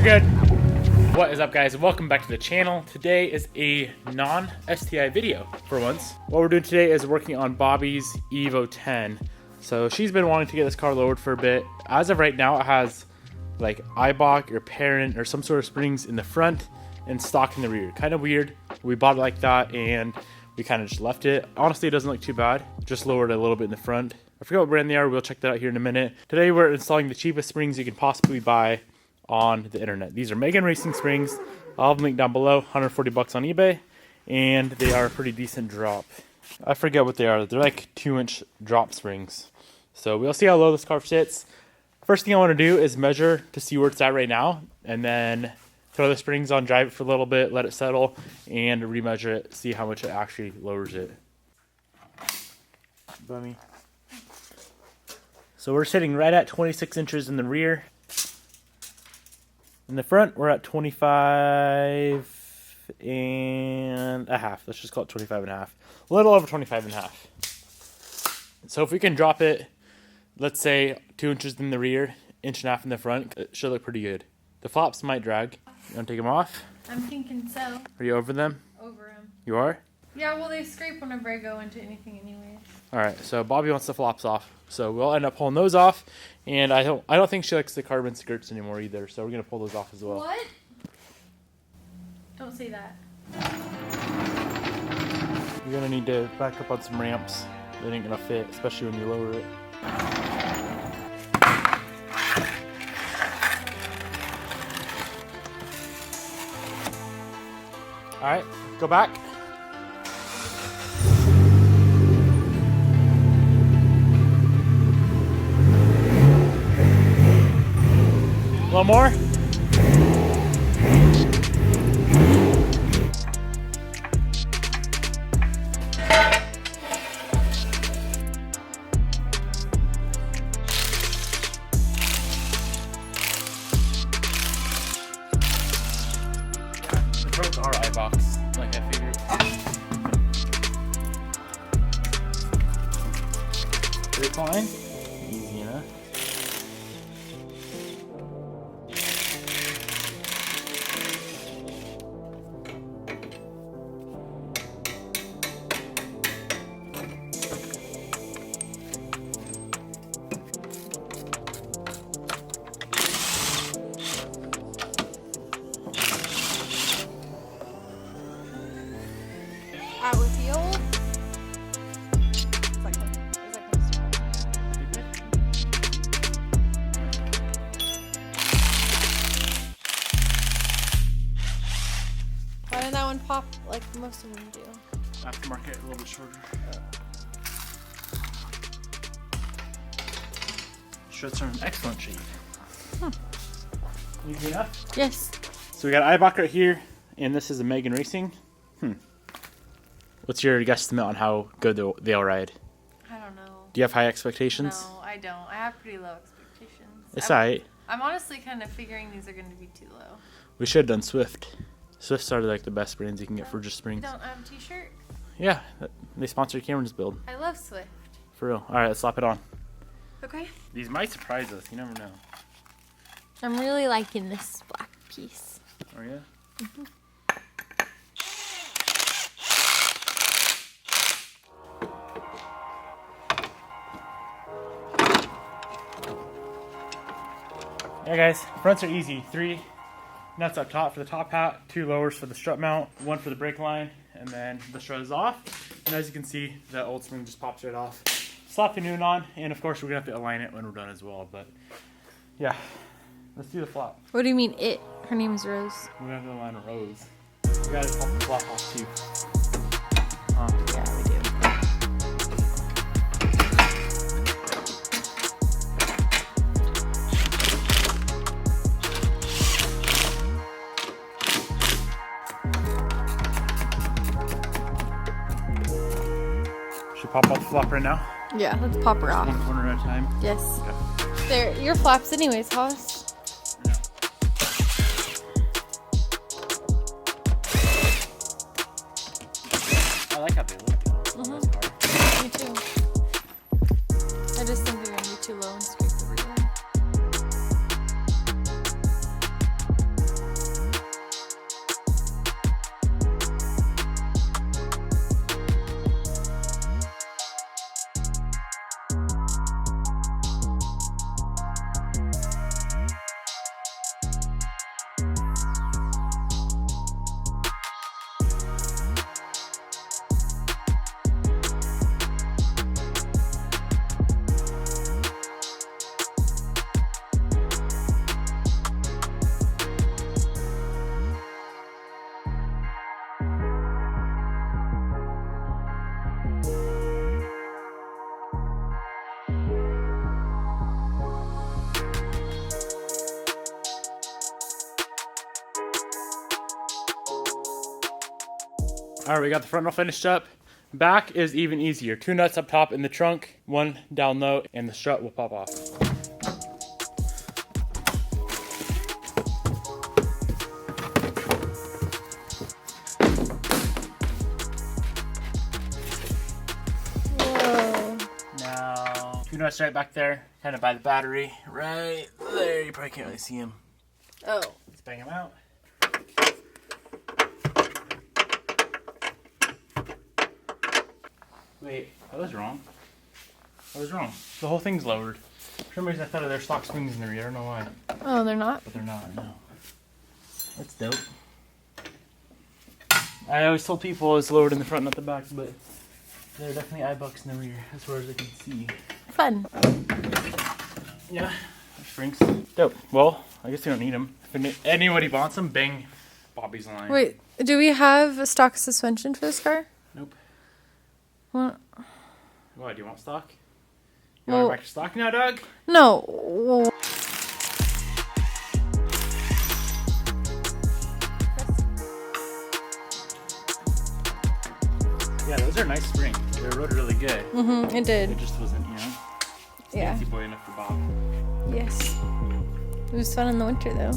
good. What is up, guys? Welcome back to the channel. Today is a non-STI video for once. What we're doing today is working on Bobby's Evo 10. So she's been wanting to get this car lowered for a bit. As of right now, it has like Eibach or Parent or some sort of springs in the front and stock in the rear. Kind of weird. We bought it like that and we kind of just left it. Honestly, it doesn't look too bad. Just lowered it a little bit in the front. I forget what brand they are. We'll check that out here in a minute. Today we're installing the cheapest springs you can possibly buy on the internet. These are Megan Racing springs. I'll have them linked down below. 140 bucks on eBay, and they are a pretty decent drop. I forget what they are. They're like 2-inch drop springs. So we'll see how low this car sits. First thing I want to do is measure to see where it's at right now, and then throw the springs on, drive it for a little bit, let it settle, and remeasure it, see how much it actually lowers it. Bummy. So we're sitting right at 26 inches in the rear. In the front, we're at 25 and a half. Let's just call it 25 and a half. A little over 25 and a half. So if we can drop it, let's say 2 inches in the rear, 1.5 inches in the front, it should look pretty good. The flaps might drag. You want to take them off? I'm thinking so. Are you over them? Over them. You are? Yeah, well, they scrape whenever I go into anything anyways. All right, so Bobby wants the flops off. So we'll end up pulling those off. And I don't think she likes the carbon skirts anymore either. So we're going to pull those off as well. What? Don't say that. You're going to need to back up on some ramps. They ain't going to fit, especially when you lower it. All right, go back. A little more. The pros are Eibachs, like I figured. Recline. Easy enough. Out with the old. Why didn't that one pop like most of them do? Aftermarket a little bit shorter. Struts are in excellent shape. Easy enough? Yes. So we got Eibach right here, and this is a Megan Racing. What's your guesstimate on how good they'll ride? I don't know. Do you have high expectations? No, I don't. I have pretty low expectations. It's alright. I'm honestly kind of figuring these are going to be too low. We should have done Swift. Swifts are like the best brands you can get for just You springs. don't have a t-shirt? Yeah, they sponsored Cameron's build. I love Swift. For real. Alright, let's slap it on. Okay. These might surprise us. You never know. I'm really liking this black piece. Oh, yeah? Mm-hmm. Yeah, guys, fronts are easy. 3 nuts up top for the top hat, 2 lowers for the strut mount, 1 for the brake line, and then the strut is off. And as you can see, the old spring just pops right off. Slap the new one on, and of course we're gonna have to align it when we're done as well. But yeah, let's do the flop. What do you mean it? Her name is Rose. We're gonna have to align a Rose. We gotta pop the flop off too. Yeah, we do. Should pop off the flop right now? Yeah, let's pop her off. One corner at a time. Yes. Okay. They're your flaps anyways, Hoss. I like how they look. Me too. I just think they're gonna be too low and scrape the rear. All right, we got the front all finished up. Back is even easier. 2 nuts up top in the trunk, 1 down low, and the strut will pop off. Whoa. Now, 2 nuts right back there, kind of by the battery. Right there, you probably can't really see them. Oh. Let's bang them out. Wait, I was wrong. I was wrong. The whole thing's lowered. For some reason I thought they're stock springs in the rear. I don't know why. Oh, they're not? But they're not, no. That's dope. I always told people it's lowered in the front, not the back, but there are definitely eye bucks in the rear as far as I can see. Fun. Yeah, springs. Dope. Well, I guess you don't need them. If anybody wants them, bang Bobby's line. Wait, do we have a stock suspension for this car? Nope. What? What, do you want stock? You want it back to stock now, Doug? No. Yeah, those are nice springs. They rode really good. Mm-hmm, it did. It just wasn't, you know, Yeah. fancy boy enough for Bob. Yes. It was fun in the winter, though.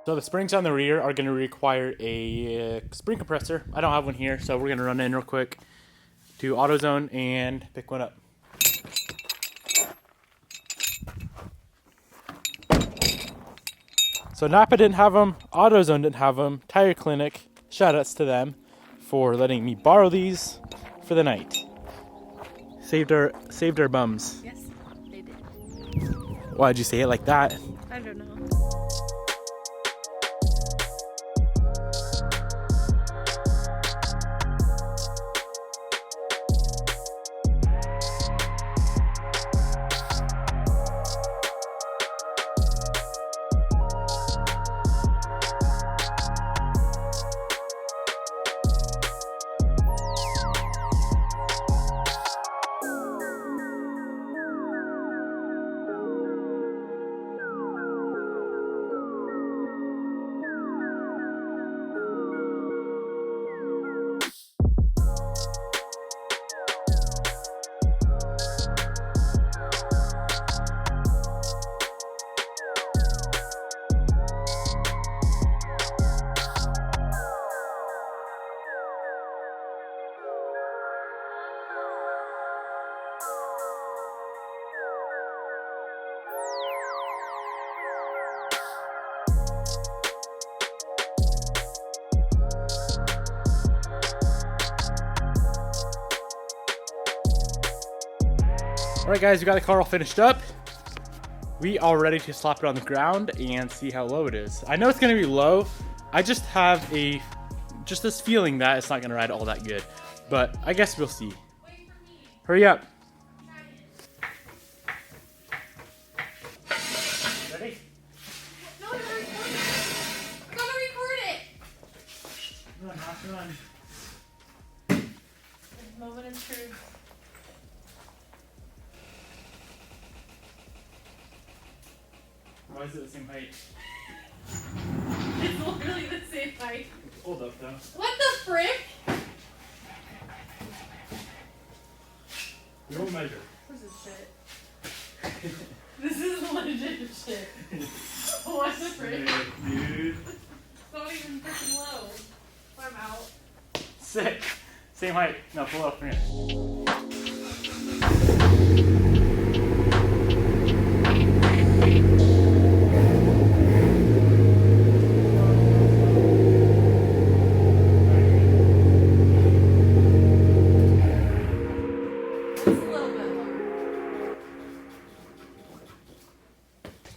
So the springs on the rear are going to require a spring compressor. I don't have one here, so we're going to run in real quick to AutoZone and pick one up. So Napa didn't have them, AutoZone didn't have them, Tire Clinic, shoutouts to them for letting me borrow these for the night. Saved our bums. Yes, they did. Why'd you say it like that? I don't know. Alright guys, we got the car all finished up. We are ready to slap it on the ground and see how low it is. I know it's going to be low. I just have just this feeling that it's not going to ride all that good. But I guess we'll see. Hurry up. Ready? No, I'm recording it. I'm gonna record it. Run. Moment of truth. Why is it the same height? It's literally the same height. Hold up though. What the frick? We won't measure. This is shit. This is legit shit. What the frick? Dude. It's not even freaking low. I'm out. Sick. Same height. No, pull up from here.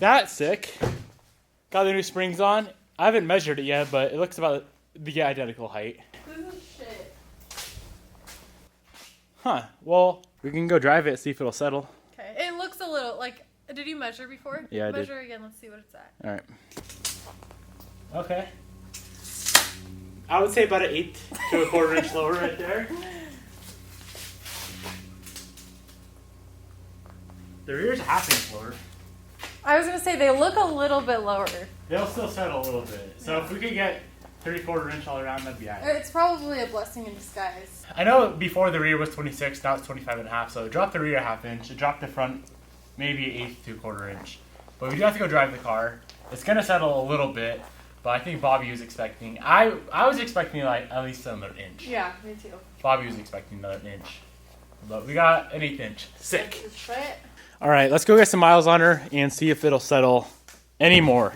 That's sick. Got the new springs on. I haven't measured it yet, but it looks about the identical height. This is shit. Huh. Well, we can go drive it, see if it'll settle. Okay. It looks a little like. Did you measure before? Yeah, I did. Measure again. Let's see what it's at. All right. Okay. I would say about an 1/8 to a 1/4 inch lower right there. The rear's a 1/2 inch lower. I was gonna say they look a little bit lower. They'll still settle a little bit. So if we could get 3/4 inch all around, that'd be alright. It's probably a blessing in disguise. I know before the rear was 26, now it's 25.5. So it dropped the rear a 1/2 inch. It dropped the front maybe 1/8 to a 1/4 inch. But we do have to go drive the car. It's gonna settle a little bit, but I think Bobby was expecting. I was expecting like at least another inch. Yeah, me too. Bobby was expecting another inch, but we got an 1/8 inch. Sick. Let's try it. All right, let's go get some miles on her and see if it'll settle anymore.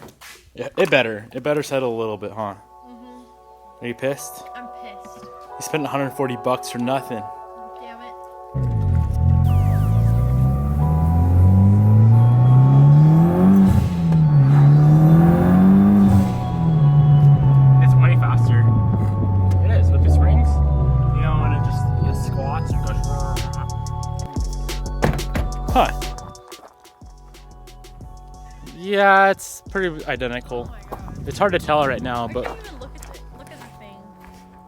It better settle a little bit, huh? Are you pissed? I'm pissed. You spent $140 for nothing. Damn it. It's way faster. It is with the springs. You know, when it just squats and goes. Huh. Yeah, it's pretty identical. Oh my God. It's hard to tell right now, We but can't even look at it. Look at the thing.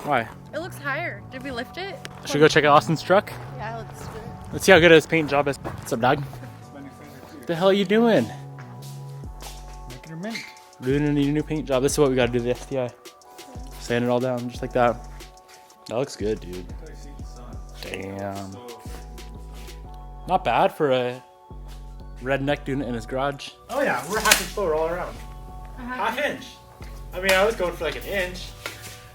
why? It looks higher. Did we lift it? Should we go check out Austin's truck? Yeah, let's do it. Let's see how good his paint job is. What's up, dog? What the hell are you doing? Making her mint. Doing a new paint job. This is what we gotta do to the STI. Sand it all down, just like that. That looks good, dude. Damn. Not bad for a redneck doing it in his garage. Oh yeah, we're 1/2 inch lower all around. 1/2 inch. I mean, I was going for like an inch.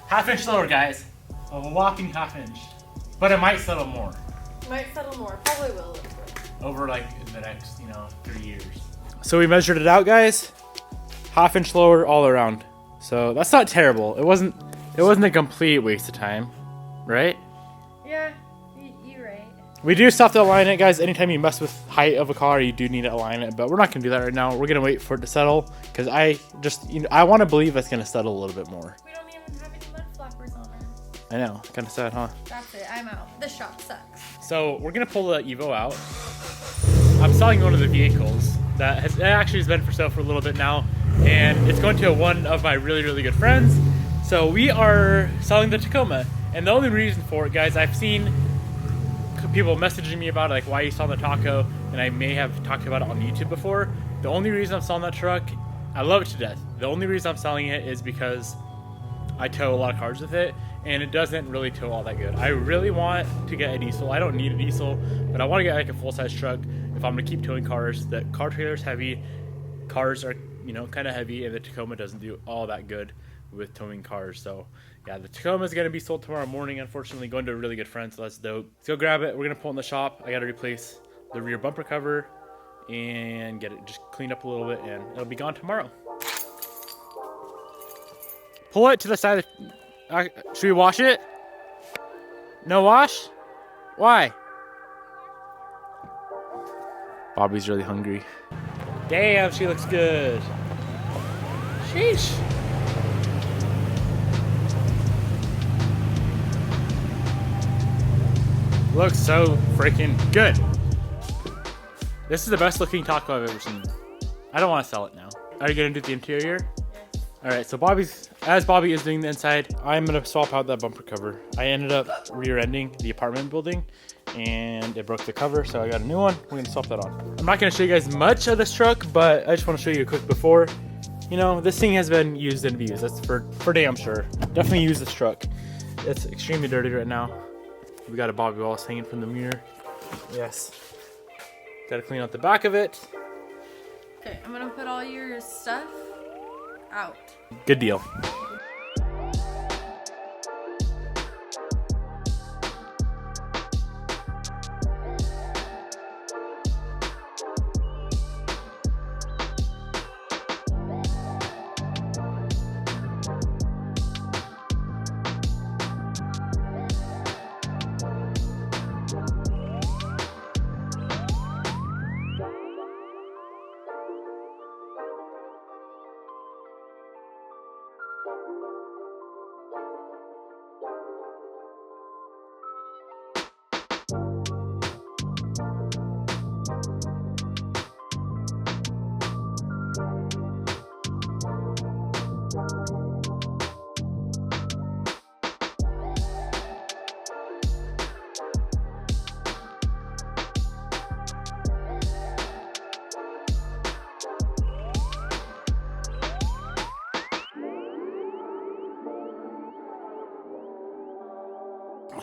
1/2 inch lower, guys. A whopping 1/2 inch. But it might settle more Might settle more. Probably will. Look good. over like the next, 3 years. So we measured it out, guys. 1/2 inch lower all around. So that's not terrible. It wasn't a complete waste of time, right? Yeah, you're right. We do still have to align it, guys. Anytime you mess with height of a car, you do need to align it, but we're not gonna do that right now. We're gonna wait for it to settle because I want to believe it's gonna settle a little bit more. We don't even have any mud flappers on her. I know, kind of sad, huh? That's it. I'm out. This shop sucks. So we're gonna pull the Evo out. I'm selling one of the vehicles that has been for sale for a little bit now, and it's going to one of my really, really good friends. So we are selling the Tacoma, and the only reason for it, guys, I've seen people messaging me about it, like why you selling the Taco, and I may have talked about it on YouTube before. The only reason I'm selling that truck, I love it to death. The only reason I'm selling it is because I tow a lot of cars with it, and it doesn't really tow all that good. I really want to get a diesel. I don't need a diesel, but I want to get like a full-size truck if I'm going to keep towing cars. The car trailer's heavy, cars are, kind of heavy, and the Tacoma doesn't do all that good with towing cars. So yeah, the Tacoma is going to be sold tomorrow morning, unfortunately, going to a really good friend, so that's dope. Let's go grab it. We're going to pull it in the shop. I got to replace the rear bumper cover and get it just cleaned up a little bit, and it'll be gone tomorrow. Pull it to the side of should we wash it? No wash? Why? Bobby's really hungry. Damn, she looks good. Sheesh. Looks so freaking good. This is the best looking taco I've ever seen. I don't want to sell it now. Are you gonna do the interior? All right, so as Bobby is doing the inside, I'm gonna swap out that bumper cover. I ended up rear-ending the apartment building and it broke the cover, so I got a new one. We're gonna swap that on. I'm not gonna show you guys much of this truck, but I just wanna show you a quick before. This thing has been used and abused, that's for damn sure. Definitely use this truck. It's extremely dirty right now. We got a Bobby Wallace hanging from the mirror. Yes. Gotta clean out the back of it. Okay, I'm gonna put all your stuff out. Good deal.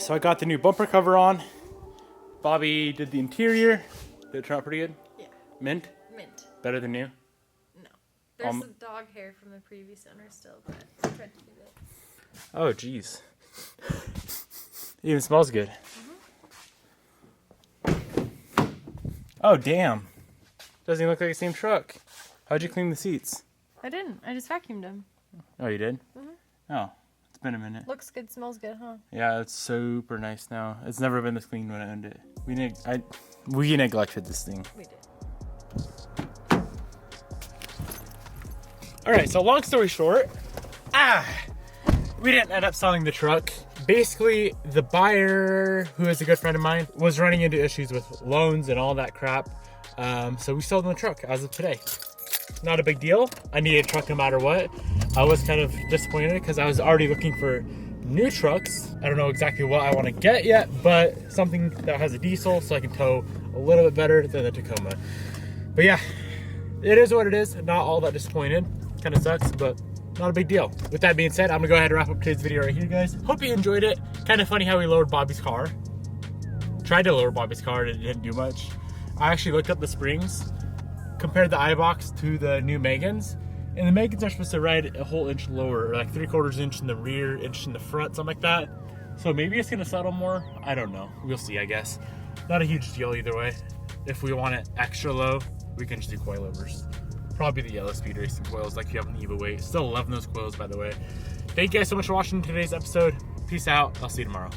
So I got the new bumper cover on. Bobby did the interior. Did it turn out pretty good? Yeah. Mint? Mint. Better than new? No. There's some dog hair from the previous owner still, but I tried to do that. Oh, jeez. Even smells good. Oh, damn. Doesn't even look like the same truck. How'd you clean the seats? I didn't. I just vacuumed them. Oh, you did? Oh, it's been a minute. Looks good, smells good, huh? Yeah, it's super nice now. It's never been this clean when I owned it. We neglected this thing. We did. All right, so long story short, we didn't end up selling the truck. Basically, the buyer, who is a good friend of mine, was running into issues with loans and all that crap. So we sold the truck as of today. Not a big deal. I needed a truck no matter what. I was kind of disappointed because I was already looking for new trucks. I don't know exactly what I want to get yet, but something that has a diesel so I can tow a little bit better than the Tacoma. But yeah, it is what it is. Not all that disappointed. Kind of sucks, but not a big deal. With that being said, I'm gonna go ahead and wrap up today's video right here, guys. Hope you enjoyed it. Kind of funny how we lowered Bobby's car. Tried to lower Bobby's car and it didn't do much. I actually looked up the springs, compared the iBox to the new Megans, and the Megans are supposed to ride a whole inch lower, or like 3/4 inch in the rear, inch in the front, something like that. So maybe it's gonna settle more. I don't know. We'll see, I guess. Not a huge deal either way. If we want it extra low, we can just do coilovers. Probably the yellow speed racing coils like you have on the EVO 8. Still loving those coils, by the way. Thank you guys so much for watching today's episode. Peace out. I'll see you tomorrow.